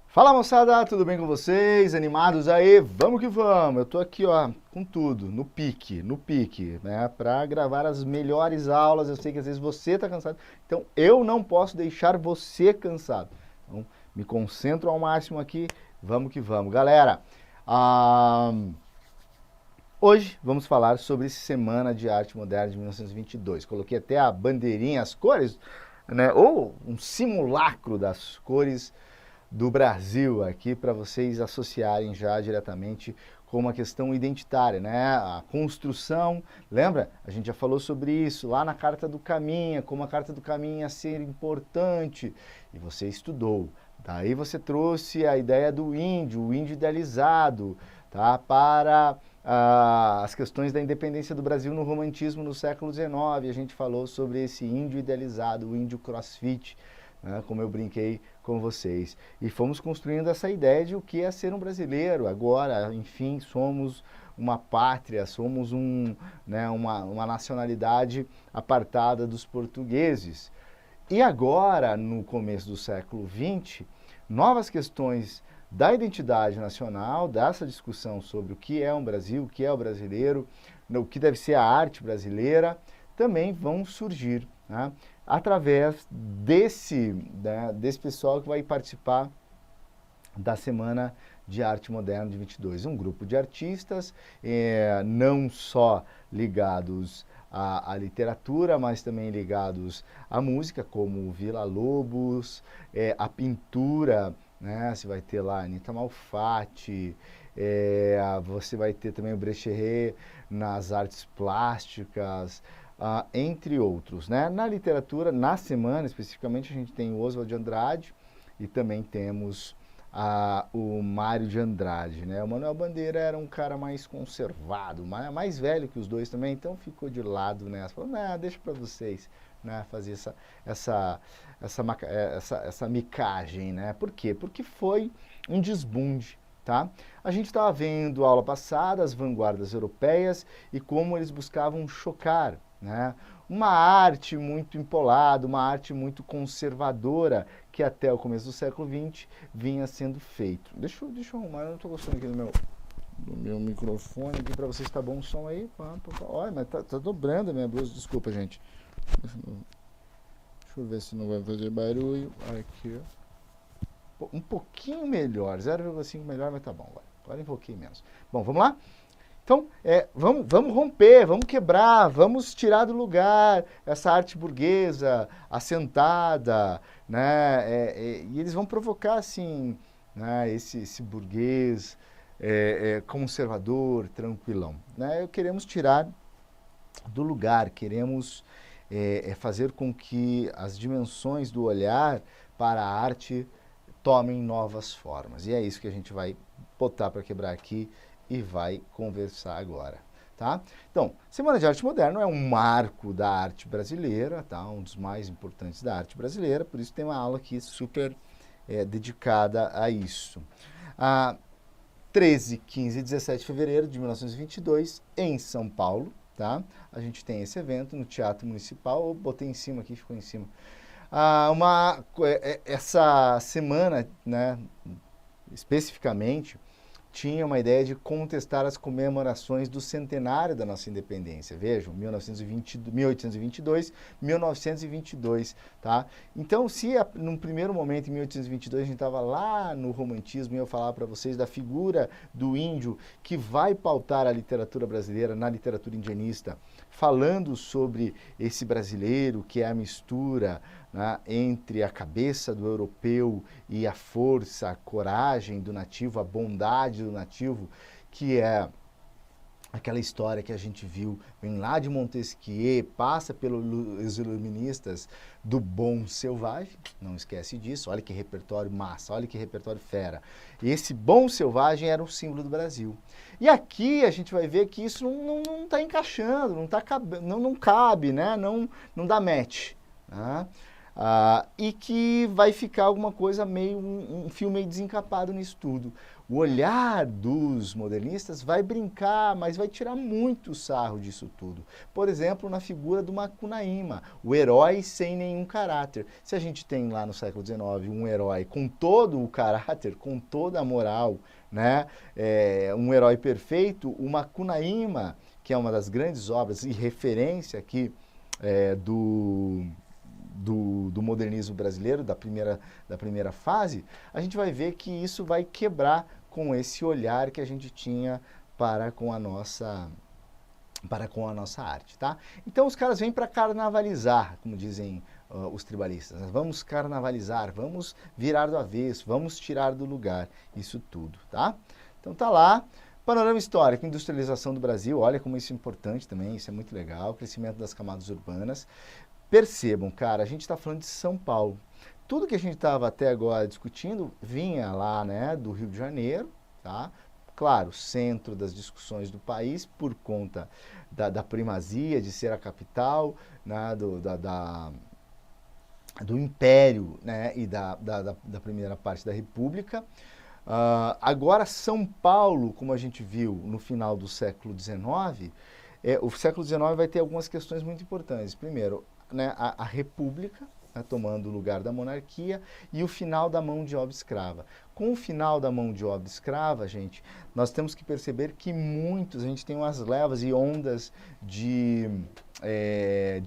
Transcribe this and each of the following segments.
Fala moçada, tudo bem com vocês? Animados aí? Vamos que vamos! Eu tô aqui, ó, com tudo, no pique, né? Pra gravar as melhores aulas. Eu sei que às vezes você tá cansado, então eu não posso deixar você cansado. Então, me concentro ao máximo aqui, vamos que vamos. Galera, ah, hoje vamos falar sobre Semana de Arte Moderna de 1922. Coloquei até a bandeirinha, as cores, né? Ou um simulacro das cores do Brasil aqui para vocês associarem já diretamente com uma questão identitária, né? A construção, lembra? A gente já falou sobre isso lá na Carta do Caminha, como a Carta do Caminha ia ser importante, e você estudou. Daí você trouxe a ideia do índio, o índio idealizado, tá? Para as questões da independência do Brasil no romantismo no século XIX. A gente falou sobre esse índio idealizado, o índio crossfit, né? Como eu brinquei com vocês. E fomos construindo essa ideia de o que é ser um brasileiro. Agora, enfim, somos uma pátria, somos uma nacionalidade apartada dos portugueses. E agora, no começo do século XX, novas questões da identidade nacional, dessa discussão sobre o que é um Brasil, o que é o brasileiro, o que deve ser a arte brasileira, também vão surgir, né? Através desse pessoal que vai participar da Semana de Arte Moderna de 22. Um grupo de artistas, não só ligados à literatura, mas também ligados à música, como Villa-Lobos, a pintura, né? Você vai ter lá Anita Malfatti, você vai ter também o Brecheret nas artes plásticas, entre outros, né? Na literatura, na semana especificamente, a gente tem o Oswald de Andrade e também temos o Mário de Andrade, né? O Manuel Bandeira era um cara mais conservado, mais velho que os dois também, então ficou de lado, né? Falou, não, deixa para vocês, né, fazer essa micagem, né? Por quê? Porque foi um desbunde, tá? A gente estava vendo a aula passada, as vanguardas europeias e como eles buscavam chocar, né? Uma arte muito empolada, uma arte muito conservadora, que até o começo do século XX vinha sendo feito. Deixa eu arrumar, eu não estou gostando aqui do meu microfone aqui para vocês, tá bom o som aí? Olha, mas tá dobrando a minha blusa, desculpa, gente. Deixa eu ver se não vai fazer barulho. Aqui, ó. Um pouquinho melhor, 0,5 melhor, mas tá bom. Agora um pouquinho menos. Bom, vamos lá? Então, vamos romper, vamos quebrar, vamos tirar do lugar essa arte burguesa, assentada, né? E eles vão provocar, assim, né, esse burguês conservador, tranquilão, né? Queremos tirar do lugar, queremos fazer com que as dimensões do olhar para a arte tomem novas formas. E é isso que a gente vai botar para quebrar aqui e vai conversar agora, tá? Então, Semana de Arte Moderna é um marco da arte brasileira, tá? Um dos mais importantes da arte brasileira, por isso tem uma aula aqui super dedicada a isso. 13, 15 e 17 de fevereiro de 1922, em São Paulo, tá? A gente tem esse evento no Teatro Municipal, eu botei em cima aqui, ficou em cima. Essa semana, né, especificamente, tinha uma ideia de contestar as comemorações do centenário da nossa independência. Vejam, 1822, 1922, tá? Então, se num primeiro momento, em 1822, a gente estava lá no romantismo e eu falava para vocês da figura do índio que vai pautar a literatura brasileira na literatura indianista, falando sobre esse brasileiro que é a mistura, né, entre a cabeça do europeu e a força, a coragem do nativo, a bondade do nativo, que é aquela história que a gente viu, vem lá de Montesquieu, passa pelos iluministas do bom selvagem, não esquece disso, olha que repertório massa, olha que repertório fera. E esse bom selvagem era o símbolo do Brasil. E aqui a gente vai ver que isso não está encaixando, não cabe, né? Não dá match, né? e que vai ficar alguma coisa meio, um fio meio desencapado nisso tudo. O olhar dos modernistas vai brincar, mas vai tirar muito sarro disso tudo. Por exemplo, na figura do Macunaíma, o herói sem nenhum caráter. Se a gente tem lá no século XIX um herói com todo o caráter, com toda a moral, né? Um herói perfeito, o Macunaíma, que é uma das grandes obras e referência aqui do modernismo brasileiro, da primeira fase, a gente vai ver que isso vai quebrar com esse olhar que a gente tinha para com a nossa arte, tá? Então os caras vêm para carnavalizar, como dizem os tribalistas. Vamos carnavalizar, vamos virar do avesso, vamos tirar do lugar isso tudo, tá? Então tá lá. Panorama histórico, industrialização do Brasil, olha como isso é importante também, isso é muito legal, crescimento das camadas urbanas. Percebam, cara, a gente está falando de São Paulo. Tudo que a gente estava até agora discutindo vinha lá, né, do Rio de Janeiro, tá? Claro, centro das discussões do país por conta da primazia de ser a capital, né, do império, né, e da primeira parte da República. Agora, São Paulo, como a gente viu no final do século XIX, o século XIX vai ter algumas questões muito importantes. Primeiro, né, a República, né, tomando o lugar da monarquia, e o final da mão de obra escrava. Com o final da mão de obra escrava, gente, nós temos que perceber que a gente tem umas levas e ondas de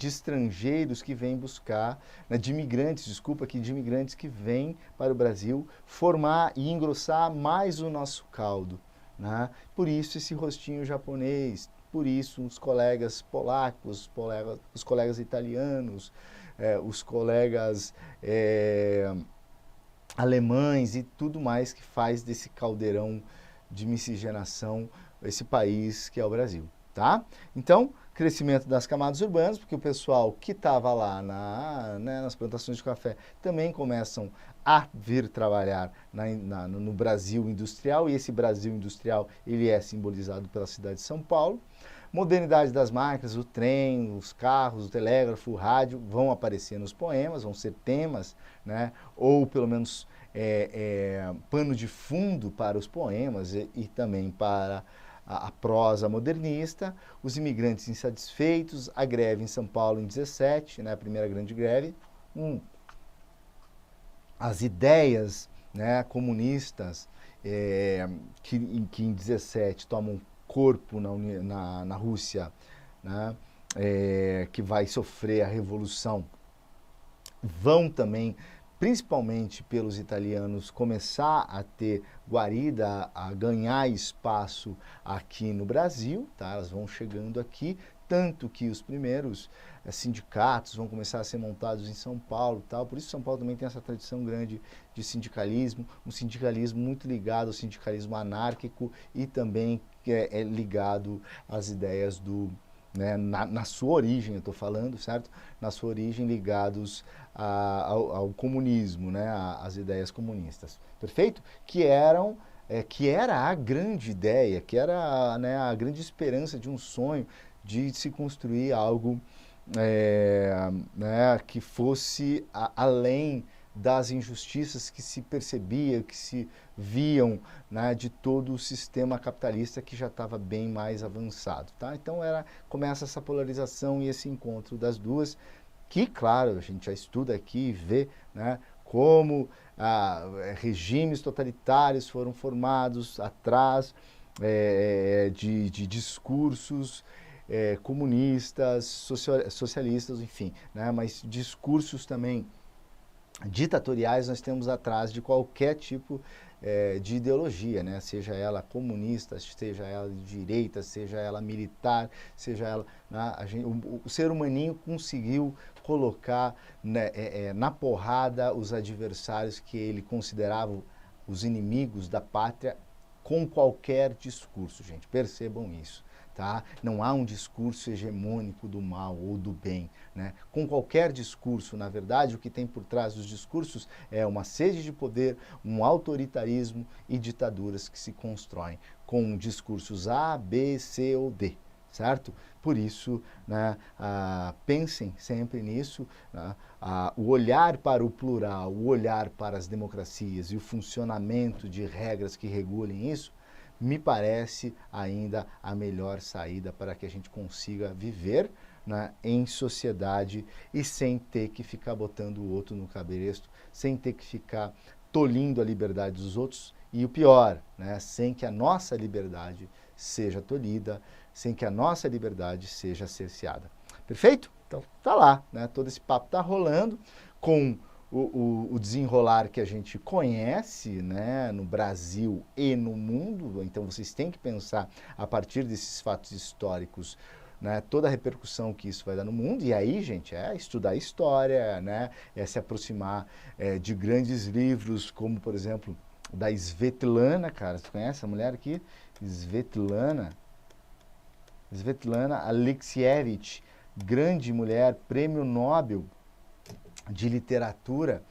estrangeiros que vêm buscar, né, de imigrantes que vêm para o Brasil formar e engrossar mais o nosso caldo, né? Por isso esse rostinho japonês, por isso os colegas polacos, os colegas italianos, os colegas alemães e tudo mais que faz desse caldeirão de miscigenação esse país que é o Brasil, tá? Então, crescimento das camadas urbanas, porque o pessoal que estava lá nas plantações de café também começam a vir trabalhar no Brasil industrial, e esse Brasil industrial ele é simbolizado pela cidade de São Paulo. Modernidade das máquinas, o trem, os carros, o telégrafo, o rádio vão aparecer nos poemas, vão ser temas, né? Ou pelo menos pano de fundo para os poemas e também para a prosa modernista. Os imigrantes insatisfeitos, a greve em São Paulo em 17, né, a primeira grande greve. As ideias, né, comunistas que em 17 tomam corpo na Rússia, né, que vai sofrer a revolução, vão também, principalmente pelos italianos, começar a ter guarida, a ganhar espaço aqui no Brasil, tá? Elas vão chegando aqui, tanto que os primeiros sindicatos vão começar a ser montados em São Paulo, tal. Por isso São Paulo também tem essa tradição grande de sindicalismo, um sindicalismo muito ligado ao sindicalismo anárquico e também é ligado às ideias né, na sua origem, eu estou falando, certo? Na sua origem ligados ao comunismo, né, às ideias comunistas, perfeito? Que era a grande ideia, que era, né, a grande esperança de um sonho de se construir algo né, que fosse além das injustiças que se percebia, que se viam, né, de todo o sistema capitalista que já estava bem mais avançado, tá? Então começa essa polarização e esse encontro das duas, que, claro, a gente já estuda aqui e vê, né, como regimes totalitários foram formados atrás de discursos comunistas, socialistas, enfim, né, mas discursos também ditatoriais nós temos atrás de qualquer tipo de ideologia, né? Seja ela comunista, seja ela de direita, seja ela militar, seja ela... Né? O ser humaninho conseguiu colocar, né, na porrada os adversários que ele considerava os inimigos da pátria com qualquer discurso, gente. Percebam isso. Tá? Não há um discurso hegemônico do mal ou do bem, né? Com qualquer discurso, na verdade, o que tem por trás dos discursos é uma sede de poder, um autoritarismo e ditaduras que se constroem com discursos A, B, C ou D. certo? Por isso, né, pensem sempre nisso, né, o olhar para o plural, o olhar para as democracias e o funcionamento de regras que regulem isso, me parece ainda a melhor saída para que a gente consiga viver, né, em sociedade e sem ter que ficar botando o outro no cabresto, sem ter que ficar tolhindo a liberdade dos outros e o pior, né, sem que a nossa liberdade seja tolhida, sem que a nossa liberdade seja cerceada. Perfeito? Então tá lá, né? Todo esse papo tá rolando com o desenrolar que a gente conhece, né, no Brasil e no mundo. Então vocês têm que pensar a partir desses fatos históricos, né, toda a repercussão que isso vai dar no mundo. E aí, gente, é estudar história, né, é se aproximar de grandes livros, como, por exemplo, da Svetlana, cara. Você conhece a mulher aqui? Svetlana Alexievich, grande mulher, prêmio Nobel de literatura,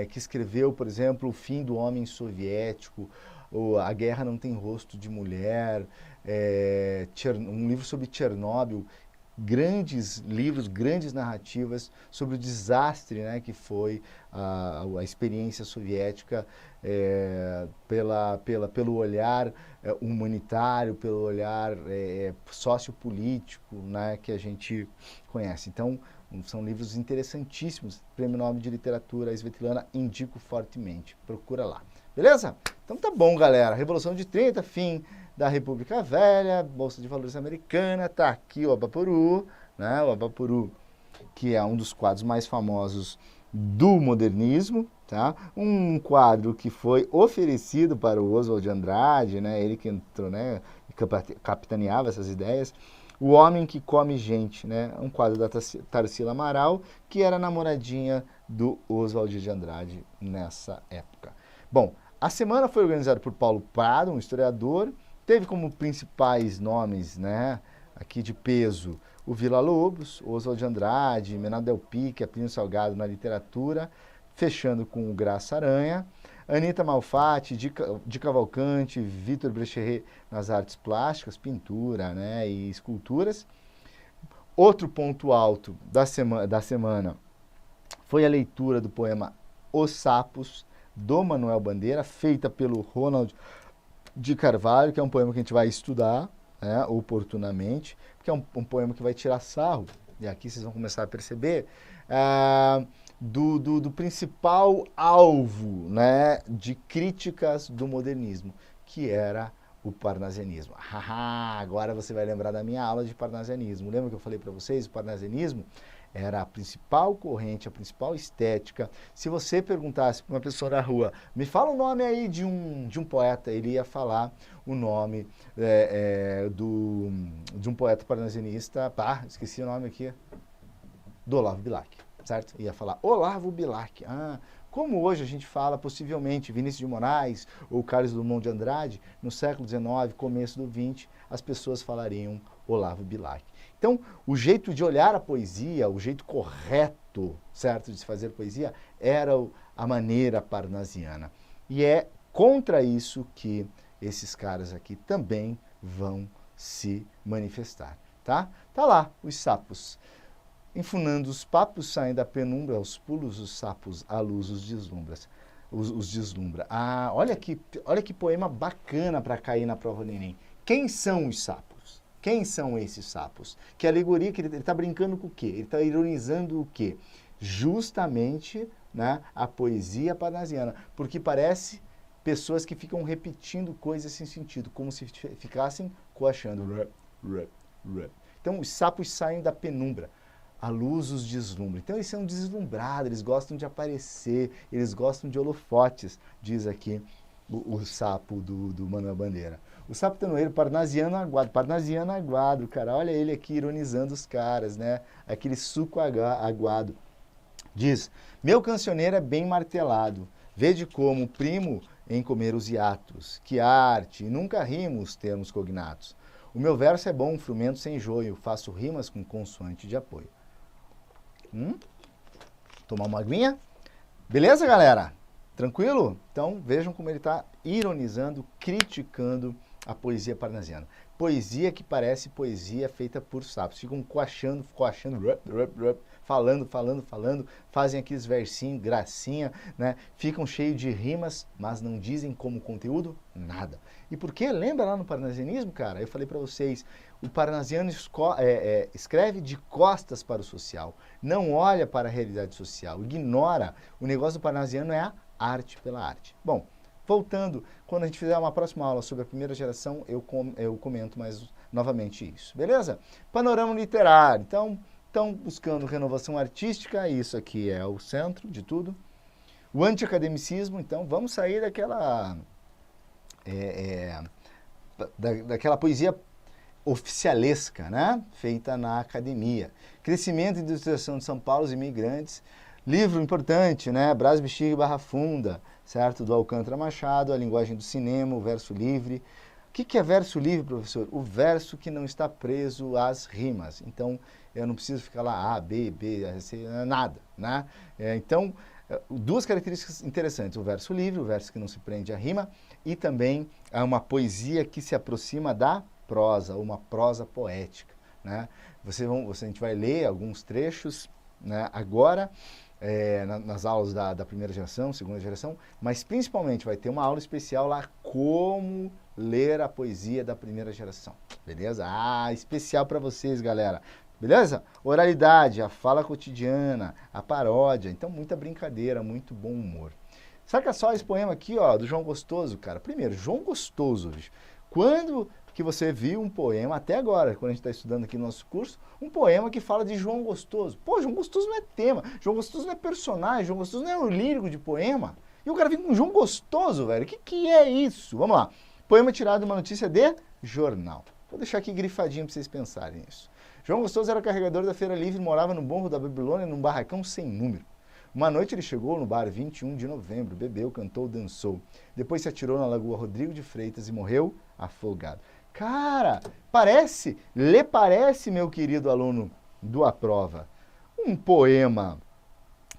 que escreveu, por exemplo, O Fim do Homem Soviético, A Guerra Não Tem Rosto de Mulher, um livro sobre Chernobyl, grandes livros, grandes narrativas sobre o desastre, né, que foi a experiência soviética, pelo olhar humanitário, pelo olhar sociopolítico, né, que a gente conhece. Então, são livros interessantíssimos. Prêmio Nobel de Literatura, Svetlana, indico fortemente. Procura lá. Beleza? Então tá bom, galera. Revolução de 30, fim da República Velha, Bolsa de Valores americana, tá aqui o Abaporu, né? O Abaporu, que é um dos quadros mais famosos do modernismo, tá? Um quadro que foi oferecido para o Oswald de Andrade, né? Ele que entrou, né? Capitaneava essas ideias. O Homem que Come Gente, né? Um quadro da Tarsila Amaral, que era namoradinha do Oswald de Andrade nessa época. Bom, a semana foi organizada por Paulo Prado, um historiador. Teve como principais nomes, né, aqui de peso, o Villa-Lobos, Oswald de Andrade, Menado Del Pique, Plínio Salgado na literatura, fechando com o Graça Aranha, Anita Malfatti, de Cavalcante, Vitor Brecheret nas artes plásticas, pintura, né, e esculturas. Outro ponto alto da semana foi a leitura do poema Os Sapos, do Manuel Bandeira, feita pelo Ronald de Carvalho, que é um poema que a gente vai estudar, né, oportunamente, porque é um poema que vai tirar sarro, e aqui vocês vão começar a perceber, do principal alvo, né, de críticas do modernismo, que era o parnasianismo. Agora você vai lembrar da minha aula de parnasianismo. Lembra que eu falei para vocês? O parnasianismo era a principal corrente, a principal estética. Se você perguntasse para uma pessoa na rua, me fala o nome aí de um poeta, ele ia falar o nome de um poeta parnasianista, esqueci o nome aqui, do Olavo Bilac, certo? Ia falar Olavo Bilac. Como hoje a gente fala, possivelmente, Vinícius de Moraes ou Carlos Drummond de Andrade, no século XIX, começo do XX, as pessoas falariam Olavo Bilac. Então, o jeito de olhar a poesia, o jeito correto, certo, de se fazer poesia, era a maneira parnasiana. E é contra isso que esses caras aqui também vão se manifestar, tá? Tá lá, os sapos. Enfunando os papos, saem da penumbra, aos pulos os sapos, à luz os deslumbra. Olha que poema bacana para cair na prova do Enem. Quem são os sapos? Quem são esses sapos? Que alegoria que ele está brincando com o quê? Ele está ironizando o quê? Justamente, né, a poesia parnasiana, porque parece pessoas que ficam repetindo coisas sem sentido, como se ficassem coachando. Então, os sapos saem da penumbra. A luz os deslumbra. Então, eles são deslumbrados, eles gostam de aparecer, eles gostam de holofotes, diz aqui o sapo do Manuel Bandeira. O sapo tanoeiro, parnasiano aguado, cara, olha ele aqui ironizando os caras, né? Aquele suco aguado. Diz, meu cancioneiro é bem martelado, vede como primo em comer os hiatos, que arte, e nunca rimo os termos cognatos. O meu verso é bom, frumento sem joio, faço rimas com consoante de apoio. Tomar uma aguinha? Beleza, galera? Tranquilo? Então, vejam como ele está ironizando, criticando a poesia parnasiana. poesia que parece poesia feita por sapos. Ficam coachando, falando, fazem aqueles versinhos, gracinha, né? Ficam cheios de rimas, mas não dizem como conteúdo nada. E por quê? Lembra lá no parnasianismo, cara? Eu falei para vocês, o parnasiano escreve de costas para o social, não olha para a realidade social, ignora. O negócio do parnasiano é a arte pela arte. Bom, voltando, quando a gente fizer uma próxima aula sobre a primeira geração, eu comento mais novamente isso, beleza? Panorama literário. Então, estão buscando renovação artística, isso aqui é o centro de tudo. O anti-academicismo, então, vamos sair daquela, daquela poesia oficialesca, né? Feita na academia. Crescimento e industrialização de São Paulo, os imigrantes. Livro importante, né? Brás, Bexiga e Barra Funda, certo? Do Alcântara Machado, A Linguagem do Cinema, o Verso Livre. O que é verso livre, professor? O verso que não está preso às rimas. Então, eu não preciso ficar lá A, B, C, nada, né? Então, duas características interessantes. O verso livre, o verso que não se prende à rima, e também é uma poesia que se aproxima da prosa, uma prosa poética, né? A gente vai ler alguns trechos, né, agora, nas aulas da primeira geração, segunda geração, mas principalmente vai ter uma aula especial lá, como ler a poesia da primeira geração, beleza? Especial para vocês, galera, beleza? Oralidade, a fala cotidiana, a paródia, então muita brincadeira, muito bom humor. Saca só esse poema aqui, ó, do João Gostoso, cara. Primeiro, João Gostoso, bicho. Quando que você viu um poema, até agora, quando a gente está estudando aqui no nosso curso, um poema que fala de João Gostoso? Pô, João Gostoso não é tema, João Gostoso não é personagem, João Gostoso não é um lírico de poema. E o cara vem com João Gostoso, velho. O que é isso? Vamos lá. Poema tirado de uma notícia de jornal. Vou deixar aqui grifadinho para vocês pensarem nisso. João Gostoso era carregador da Feira Livre e morava no Morro da Babilônia, num barracão sem número. Uma noite ele chegou no bar 21 de novembro, bebeu, cantou, dançou. Depois se atirou na Lagoa Rodrigo de Freitas e morreu afogado. Cara, lhe parece, meu querido aluno do Aprova, um poema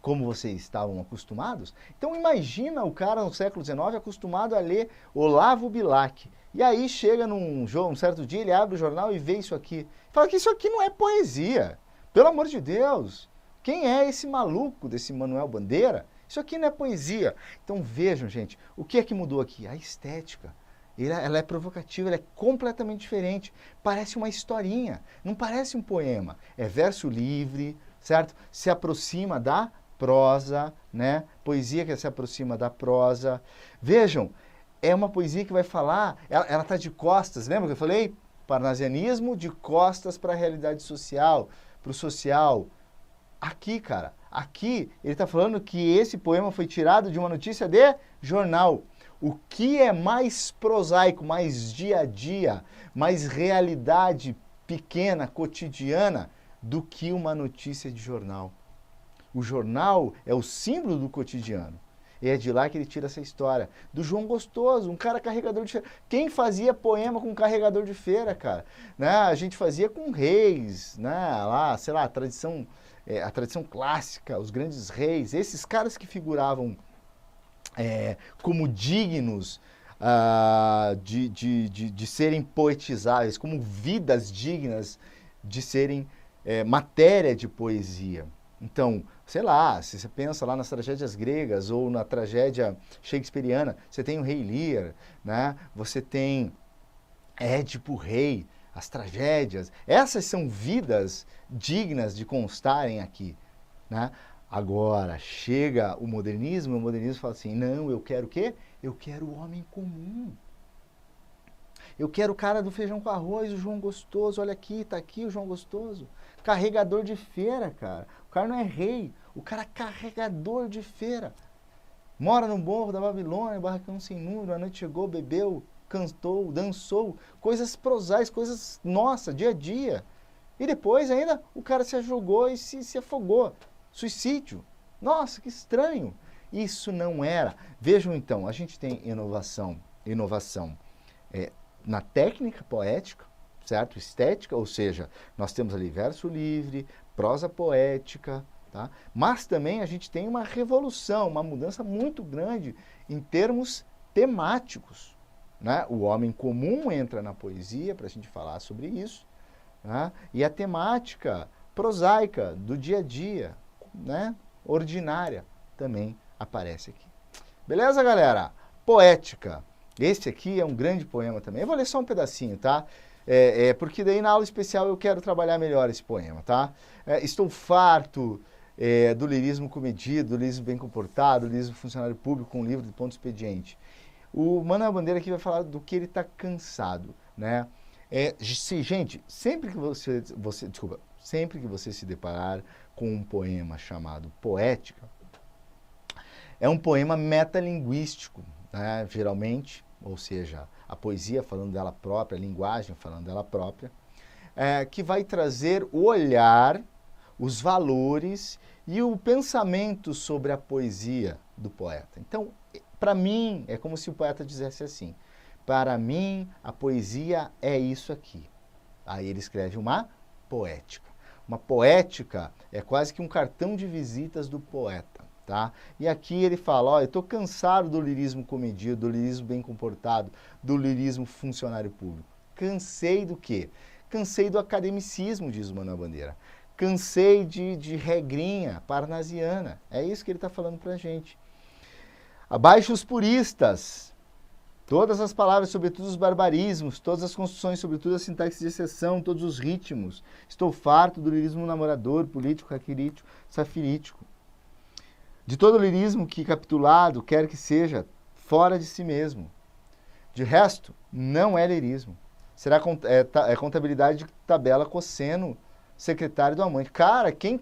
como vocês estavam acostumados? Então imagina o cara no século XIX acostumado a ler Olavo Bilac. E aí chega um certo dia, ele abre o jornal e vê isso aqui. Fala que isso aqui não é poesia. Pelo amor de Deus. Quem é esse maluco desse Manuel Bandeira? Isso aqui não é poesia. Então vejam, gente, o que é que mudou aqui? A estética. Ela é provocativa, ela é completamente diferente. Parece uma historinha, não parece um poema. É verso livre, certo? Se aproxima da prosa, né? Poesia que se aproxima da prosa. Vejam, é uma poesia que vai falar, ela está de costas, lembra que eu falei? Parnasianismo de costas para a realidade social, para o social. Aqui, cara, aqui ele está falando que esse poema foi tirado de uma notícia de jornal. O que é mais prosaico, mais dia a dia, mais realidade pequena, cotidiana, do que uma notícia de jornal? O jornal é o símbolo do cotidiano. E é de lá que ele tira essa história. Do João Gostoso, um cara carregador de feira. Quem fazia poema com carregador de feira, cara? Né? A gente fazia com reis, né? Lá, sei lá, a tradição clássica, os grandes reis, esses caras que figuravam como dignos de serem poetizáveis, como vidas dignas de serem matéria de poesia. Então, sei lá, se você pensa lá nas tragédias gregas ou na tragédia shakespeariana, você tem o Rei Lear, né? Você tem Édipo Rei, as tragédias. Essas são vidas dignas de constarem aqui, né? Agora, chega o modernismo fala assim, não, eu quero o quê? Eu quero o homem comum. Eu quero o cara do feijão com arroz, o João Gostoso, olha aqui, tá aqui o João Gostoso. Carregador de feira, cara. O cara não é rei, o cara é carregador de feira. Mora no Morro da Babilônia, barracão sem número, a noite chegou, bebeu, cantou, dançou. Coisas prosaicas, coisas, nossa, dia a dia. E depois ainda o cara se jogou e se afogou. Suicídio. Nossa, que estranho. Isso não era. Vejam então, a gente tem inovação na técnica poética, certo? Estética, ou seja, nós temos ali verso livre, prosa poética, tá? Mas também a gente tem uma revolução, uma mudança muito grande em termos temáticos, né? O homem comum entra na poesia para a gente falar sobre isso, né? E a temática prosaica do dia a dia, né? Ordinária, também aparece aqui. Beleza, galera? Poética. Esse aqui é um grande poema também. Eu vou ler só um pedacinho, tá? Porque daí na aula especial eu quero trabalhar melhor esse poema, tá? Estou farto do lirismo comedido, do lirismo bem comportado, do lirismo funcionário público com livro de ponto expediente. O Manuel Bandeira aqui vai falar do que ele está cansado, né? Gente, sempre que você se deparar com um poema chamado Poética, é um poema metalinguístico, né, geralmente, ou seja, a poesia falando dela própria, a linguagem falando dela própria, que vai trazer o olhar, os valores e o pensamento sobre a poesia do poeta. Então, para mim, é como se o poeta dissesse assim, para mim, a poesia é isso aqui. Aí ele escreve uma poética. Uma poética é quase que um cartão de visitas do poeta. Tá? E aqui ele fala, ó, eu estou cansado do lirismo comedido, do lirismo bem comportado, do lirismo funcionário público. Cansei do quê? Cansei do academicismo, diz o Manuel Bandeira. Cansei de regrinha parnasiana. É isso que ele está falando para a gente. Abaixo os puristas. Todas as palavras, sobretudo os barbarismos, todas as construções, sobretudo a sintaxe de exceção, todos os ritmos. Estou farto do lirismo namorador, político, raquirítico, safirítico. De todo lirismo que capitulado quer que seja fora de si mesmo. De resto, não é lirismo. Será contabilidade de tabela cosseno, secretário do amante. Cara, quem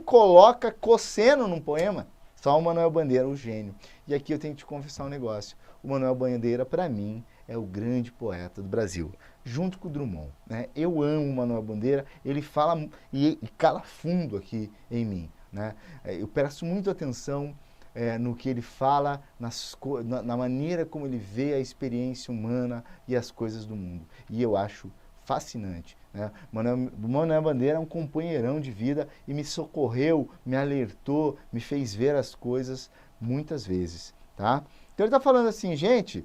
coloca cosseno num poema? Só o Manuel Bandeira, o gênio. E aqui eu tenho que te confessar um negócio. O Manuel Bandeira, para mim, é o grande poeta do Brasil, junto com o Drummond, né? Eu amo o Manuel Bandeira, ele fala e cala fundo aqui em mim. Né? Eu presto muita atenção no que ele fala, na maneira como ele vê a experiência humana e as coisas do mundo. E eu acho fascinante. Né? Manuel Bandeira é um companheirão de vida e me socorreu, me alertou, me fez ver as coisas muitas vezes. Tá? Então ele está falando assim, gente,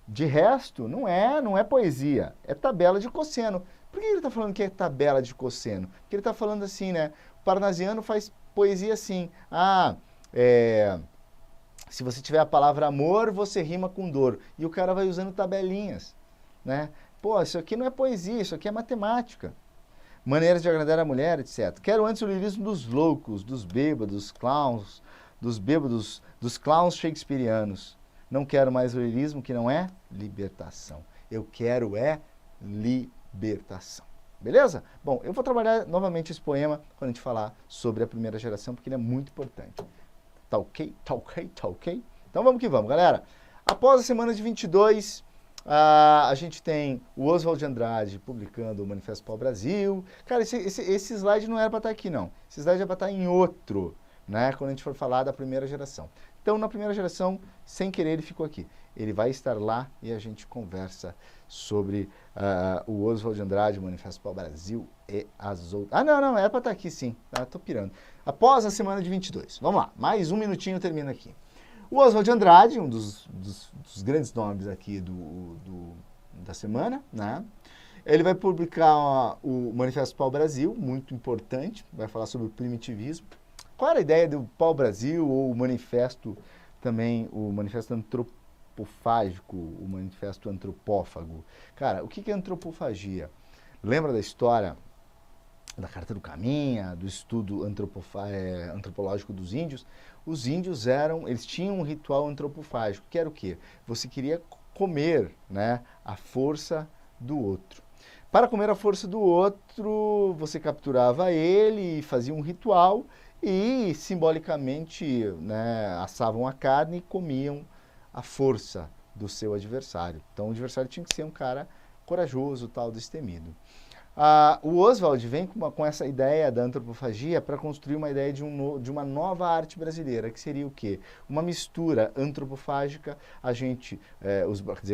de resto, não é poesia, é tabela de cosseno. Por que ele está falando que é tabela de cosseno? Porque ele está falando assim, né? O parnasiano faz poesia assim, se você tiver a palavra amor, você rima com dor. E o cara vai usando tabelinhas, né? Pô, isso aqui não é poesia, isso aqui é matemática. Maneiras de agradar a mulher, etc. Quero antes o lirismo dos loucos, dos bêbados, clowns, dos clowns shakespearianos. Não quero mais o lirismo que não é libertação. Eu quero libertação. Beleza? Bom, eu vou trabalhar novamente esse poema quando a gente falar sobre a primeira geração, porque ele é muito importante. Tá ok? Tá ok? Tá ok? Então vamos que vamos, galera. Após a semana de 22, a gente tem o Oswald de Andrade publicando o Manifesto Pau Brasil. Cara, esse slide não era para estar aqui, não. Esse slide é para estar em outro, né? Quando a gente for falar da primeira geração. Então, na primeira geração, sem querer, ele ficou aqui. Ele vai estar lá e a gente conversa sobre o Oswald de Andrade, o Manifesto Pau Brasil e as outras. Ah, não, é para estar aqui sim. Tô pirando. Após a semana de 22. Vamos lá, mais um minutinho e termina aqui. O Oswald de Andrade, um dos grandes nomes aqui da semana, né? Ele vai publicar o Manifesto Pau Brasil, muito importante, vai falar sobre o primitivismo. Qual era a ideia do Pau Brasil ou o manifesto também, o manifesto antropofágico, o manifesto antropófago? Cara, o que é antropofagia? Lembra da história da Carta do Caminha, do estudo antropológico dos índios? Os índios eles tinham um ritual antropofágico, que era o quê? Você queria comer, né, a força do outro. Para comer a força do outro, você capturava ele e fazia um ritual e simbolicamente, né, assavam a carne e comiam a força do seu adversário. Então o adversário tinha que ser um cara corajoso, tal, destemido. O Oswald vem com essa ideia da antropofagia para construir uma ideia de uma nova arte brasileira, que seria o quê? Uma mistura antropofágica,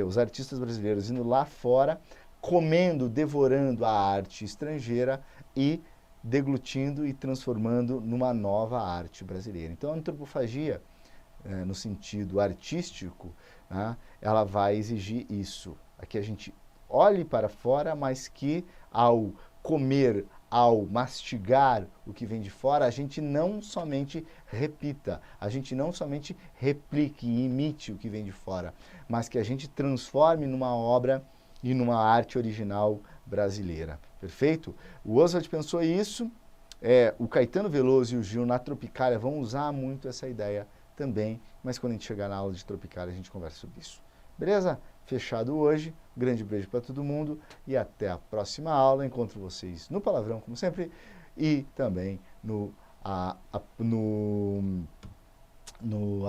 os artistas brasileiros indo lá fora, comendo, devorando a arte estrangeira e deglutindo e transformando numa nova arte brasileira. Então a antropofagia no sentido artístico, né, ela vai exigir isso, que a gente olhe para fora, mas que ao comer, ao mastigar o que vem de fora, a gente não somente repita, a gente não somente replique e imite o que vem de fora, mas que a gente transforme numa obra e numa arte original brasileira. Perfeito? O Oswald pensou isso, o Caetano Veloso e o Gil na Tropicália vão usar muito essa ideia também, mas quando a gente chegar na aula de Tropicália a gente conversa sobre isso. Beleza? Fechado hoje. Grande beijo para todo mundo e até a próxima aula. Encontro vocês no Palavrão, como sempre, e também no A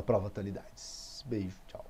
Prova Atualidades. Beijo, tchau.